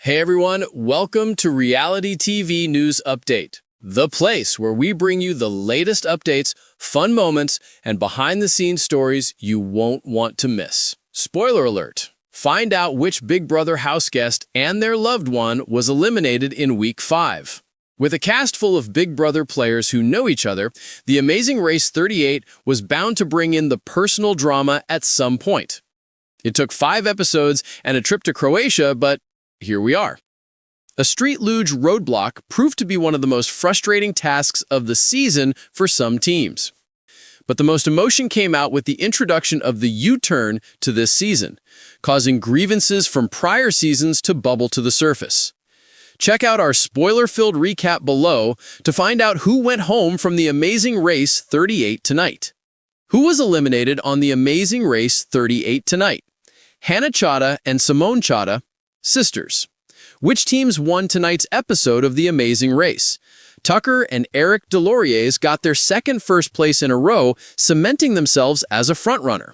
Hey everyone, welcome to Reality TV News Update, the place where we bring you the latest updates, fun moments, and behind-the-scenes stories you won't want to miss. Spoiler alert! Find out which Big Brother house guest and their loved one was eliminated in Week 5. With a cast full of Big Brother players who know each other, The Amazing Race 38 was bound to bring in the personal drama at some point. It took 5 episodes and a trip to Croatia, but here we are. A street luge roadblock proved to be one of the most frustrating tasks of the season for some teams. But the most emotion came out with the introduction of the U-turn to this season, causing grievances from prior seasons to bubble to the surface. Check out our spoiler-filled recap below to find out who went home from The Amazing Race 38 tonight. Who was eliminated on The Amazing Race 38 tonight? Hannah Chaddha and Simone Chaddha, sisters. Which teams won tonight's episode of The Amazing Race? Tucker and Eric Deloriers got their second first place in a row, cementing themselves as a frontrunner.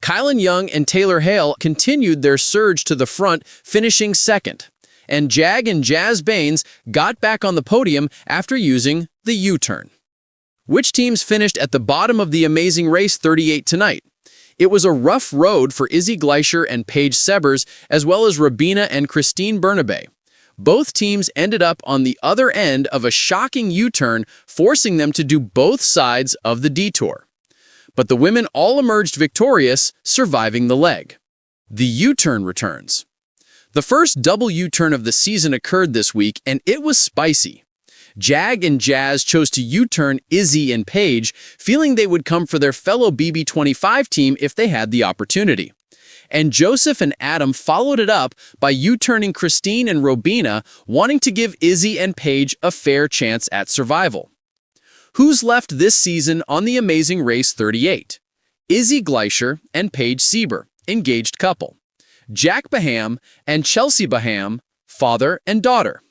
Kylan Young and Taylor Hale continued their surge to the front, finishing second. And Jag and Jazz Baines got back on the podium after using the U-turn. Which teams finished at the bottom of The Amazing Race 38 tonight? It was a rough road for Izzy Gleicher and Paige Sebers, as well as Rabina and Christine Bernabe. Both teams ended up on the other end of a shocking U-turn, forcing them to do both sides of the detour. But the women all emerged victorious, surviving the leg. The U-turn returns. The first double U-turn of the season occurred this week, and it was spicy. Jag and Jazz chose to U-turn Izzy and Paige, feeling they would come for their fellow BB25 team if they had the opportunity. And Joseph and Adam followed it up by U-turning Christine and Robina, wanting to give Izzy and Paige a fair chance at survival. Who's left this season on The Amazing Race 38? Izzy Gleicher and Paige Sieber, engaged couple. Jack Baham and Chelsea Baham, father and daughter.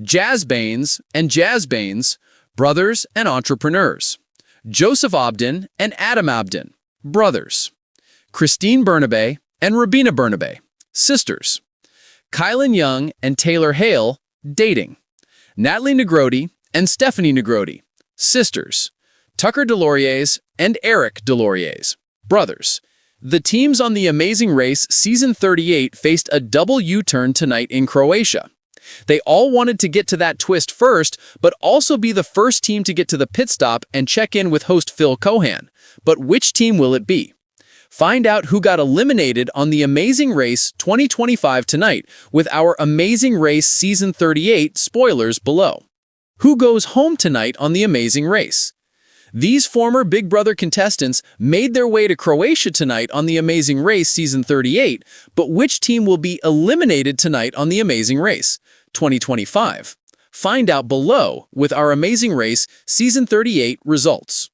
Jazz Baines and Jazz Baines, brothers and entrepreneurs. Joseph Obden and Adam Obden, brothers. Christine Bernabe and Rabina Bernabe, sisters. Kylan Young and Taylor Hale, dating. Natalie Negrodi and Stephanie Negrodi, sisters. Tucker Deloriers and Eric Deloriers, brothers. The teams on The Amazing Race Season 38 faced a double U-turn tonight in Croatia. They all wanted to get to that twist first, but also be the first team to get to the pit stop and check in with host Phil Cohan. But which team will it be? Find out who got eliminated on The Amazing Race 2025 tonight with our Amazing Race Season 38 spoilers below. Who goes home tonight on The Amazing Race? These former Big Brother contestants made their way to Croatia tonight on The Amazing Race Season 38, but which team will be eliminated tonight on The Amazing Race 2025? Find out below with our Amazing Race Season 38 results.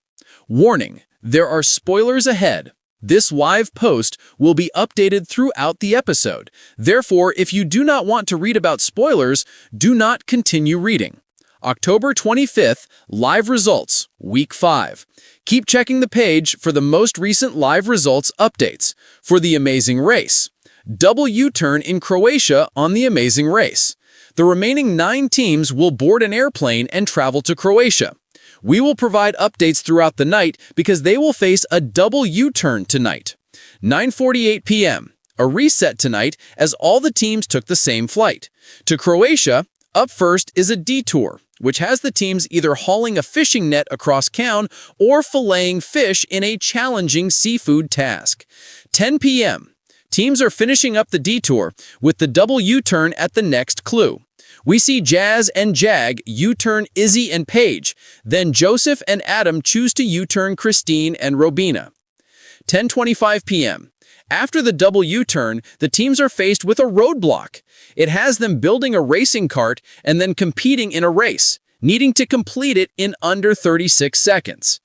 Warning, there are spoilers ahead. This live post will be updated throughout the episode. Therefore, if you do not want to read about spoilers, do not continue reading. October 25th, live results, Week 5. Keep checking the page for the most recent live results updates for The Amazing Race. Double U-turn in Croatia on The Amazing Race. The remaining 9 teams will board an airplane and travel to Croatia. We will provide updates throughout the night because they will face a double U-turn tonight. 9:48 p.m., a reset tonight as all the teams took the same flight. To Croatia, up first is a detour, which has the teams either hauling a fishing net across town or filleting fish in a challenging seafood task. 10 p.m. Teams are finishing up the detour with the double U-turn at the next clue. We see Jazz and Jag U-turn Izzy and Paige, then Joseph and Adam choose to U-turn Christine and Robina. 10:25 p.m. After the double U-turn, the teams are faced with a roadblock. It has them building a racing cart and then competing in a race, needing to complete it in under 36 seconds.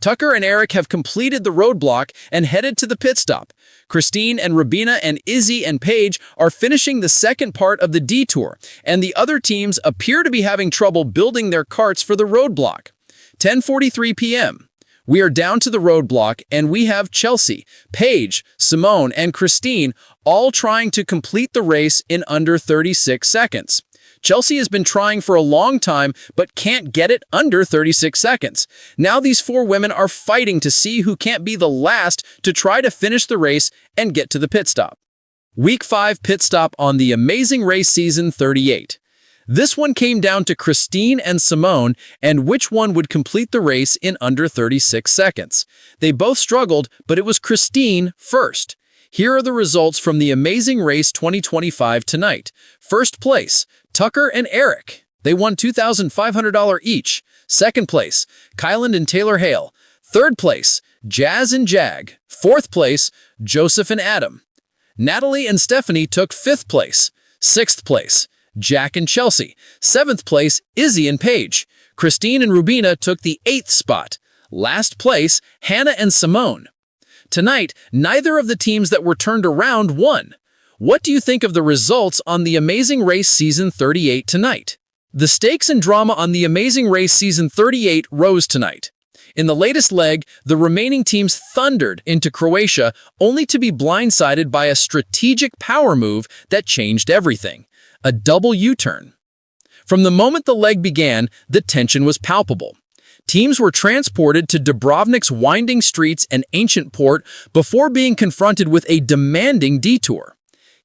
Tucker and Eric have completed the roadblock and headed to the pit stop. Christine and Rabina and Izzy and Paige are finishing the second part of the detour, and the other teams appear to be having trouble building their carts for the roadblock. 10:43 p.m. We are down to the roadblock, and we have Chelsea, Paige, Simone, and Christine all trying to complete the race in under 36 seconds. Chelsea has been trying for a long time, but can't get it under 36 seconds. Now these four women are fighting to see who can't be the last to try to finish the race and get to the pit stop. Week 5 pit stop on the Amazing Race Season 38. This one came down to Christine and Simone and which one would complete the race in under 36 seconds. They both struggled, but it was Christine first. Here are the results from the Amazing Race 2025 tonight. First place, Tucker and Eric. They won $2,500 each. Second place, Kylan and Taylor Hale. Third place, Jazz and Jag. Fourth place, Joseph and Adam. Natalie and Stephanie took 5th place. 6th place, Jack and Chelsea. 7th place, Izzy and Paige. Christine and Rubina took the 8th spot. Last place, Hannah and Simone. Tonight, neither of the teams that were turned around won. What do you think of the results on the Amazing Race Season 38 tonight? The stakes and drama on the Amazing Race Season 38 rose tonight. In the latest leg, the remaining teams thundered into Croatia only to be blindsided by a strategic power move that changed everything. A double U-turn. From the moment the leg began, the tension was palpable. Teams were transported to Dubrovnik's winding streets and ancient port before being confronted with a demanding detour.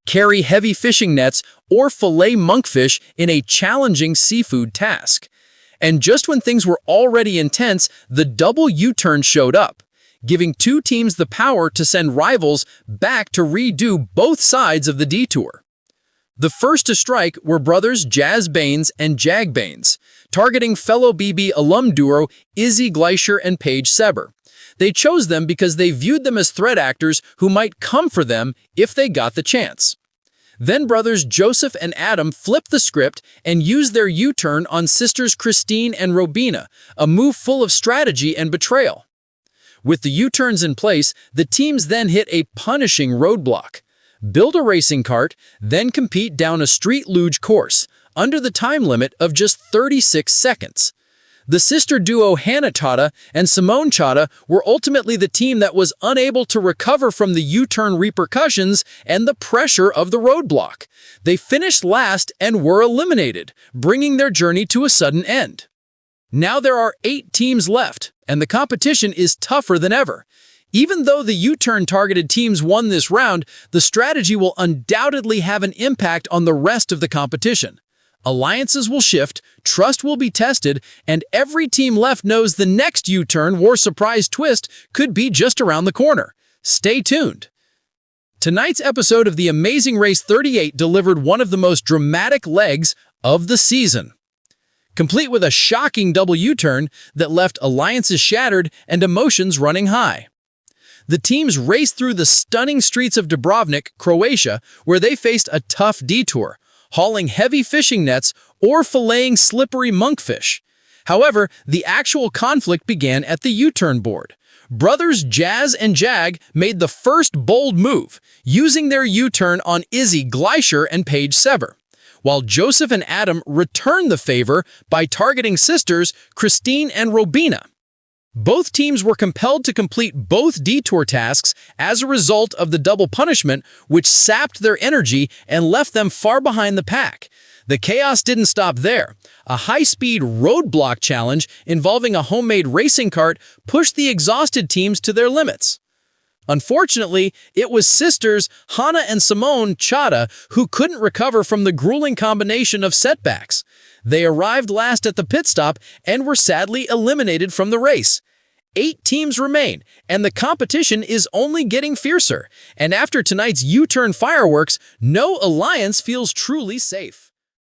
Carry heavy fishing nets or fillet monkfish in a challenging seafood task. And just when things were already intense, the double U-turn showed up, giving two teams the power to send rivals back to redo both sides of the detour. The first to strike were brothers Jazz Baines and Jag Baines, targeting fellow BB alum duo Izzy Gleicher and Paige Seber. They chose them because they viewed them as threat actors who might come for them if they got the chance. Then brothers Joseph and Adam flipped the script and used their U-turn on sisters Christine and Robina, a move full of strategy and betrayal. With the U-turns in place, the teams then hit a punishing roadblock. Build a racing cart, then compete down a street luge course, under the time limit of just 36 seconds. The sister duo Hannah Chaddha and Simone Chaddha were ultimately the team that was unable to recover from the U-turn repercussions and the pressure of the roadblock. They finished last and were eliminated, bringing their journey to a sudden end. Now there are 8 teams left, and the competition is tougher than ever. Even though the U-turn targeted teams won this round, the strategy will undoubtedly have an impact on the rest of the competition. Alliances will shift, trust will be tested, and every team left knows the next U-turn or surprise twist could be just around the corner. Stay tuned. Tonight's episode of The Amazing Race 38 delivered one of the most dramatic legs of the season, complete with a shocking double U-turn that left alliances shattered and emotions running high. The teams raced through the stunning streets of Dubrovnik, Croatia, where they faced a tough detour, hauling heavy fishing nets or filleting slippery monkfish. However, the actual conflict began at the U-turn board. Brothers Jazz and Jag made the first bold move, using their U-turn on Izzy Gleicher and Paige Seber, while Joseph and Adam returned the favor by targeting sisters Christine and Robina. Both teams were compelled to complete both detour tasks as a result of the double punishment, which sapped their energy and left them far behind the pack. The chaos didn't stop there. A high-speed roadblock challenge involving a homemade racing cart pushed the exhausted teams to their limits. Unfortunately, it was sisters Hannah and Simone Chaddha who couldn't recover from the grueling combination of setbacks. They arrived last at the pit stop and were sadly eliminated from the race. 8 teams remain, and the competition is only getting fiercer. And after tonight's U-turn fireworks, no alliance feels truly safe.